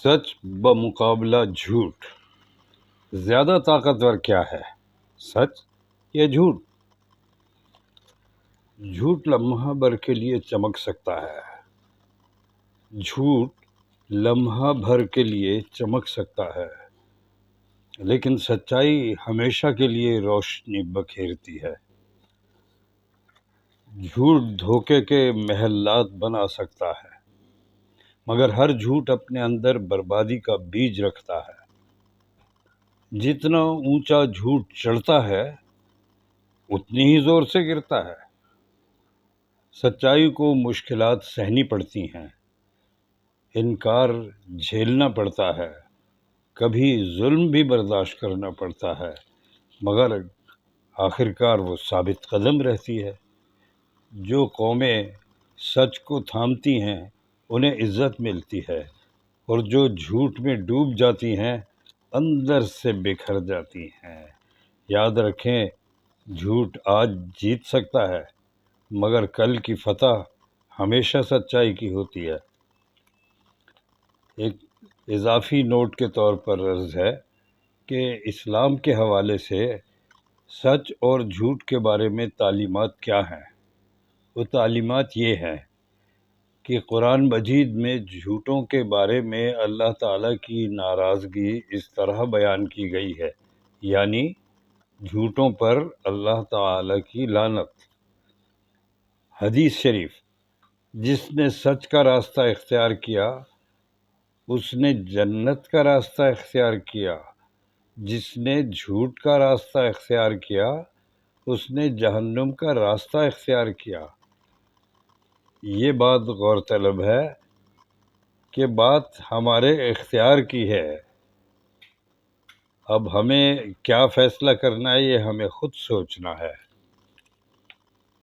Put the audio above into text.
سچ بمقابلہ جھوٹ، زیادہ طاقتور کیا ہے، سچ یا جھوٹ؟ جھوٹ لمحہ بھر کے لیے چمک سکتا ہے، جھوٹ لمحہ بھر کے لیے چمک سکتا ہے، لیکن سچائی ہمیشہ کے لیے روشنی بکھیرتی ہے۔ جھوٹ دھوکے کے محلات بنا سکتا ہے، مگر ہر جھوٹ اپنے اندر بربادی کا بیج رکھتا ہے۔ جتنا اونچا جھوٹ چڑھتا ہے اتنی ہی زور سے گرتا ہے۔ سچائی کو مشکلات سہنی پڑتی ہیں، انکار جھیلنا پڑتا ہے، کبھی ظلم بھی برداشت کرنا پڑتا ہے، مگر آخرکار وہ ثابت قدم رہتی ہے۔ جو قومیں سچ کو تھامتی ہیں انہیں عزت ملتی ہے، اور جو جھوٹ میں ڈوب جاتی ہیں اندر سے بکھر جاتی ہیں۔ یاد رکھیں، جھوٹ آج جیت سکتا ہے، مگر کل کی فتح ہمیشہ سچائی کی ہوتی ہے۔ ایک اضافی نوٹ کے طور پر عرض ہے کہ اسلام کے حوالے سے سچ اور جھوٹ کے بارے میں تعلیمات کیا ہیں۔ وہ تعلیمات یہ ہیں کہ قرآن مجید میں جھوٹوں کے بارے میں اللہ تعالیٰ کی ناراضگی اس طرح بیان کی گئی ہے، یعنی جھوٹوں پر اللہ تعالیٰ کی لعنت۔ حدیث شریف: جس نے سچ کا راستہ اختیار کیا اس نے جنت کا راستہ اختیار کیا، جس نے جھوٹ کا راستہ اختیار کیا اس نے جہنم کا راستہ اختیار کیا۔ یہ بات غور طلب ہے کہ بات ہمارے اختیار کی ہے۔ اب ہمیں کیا فیصلہ کرنا ہے یہ ہمیں خود سوچنا ہے۔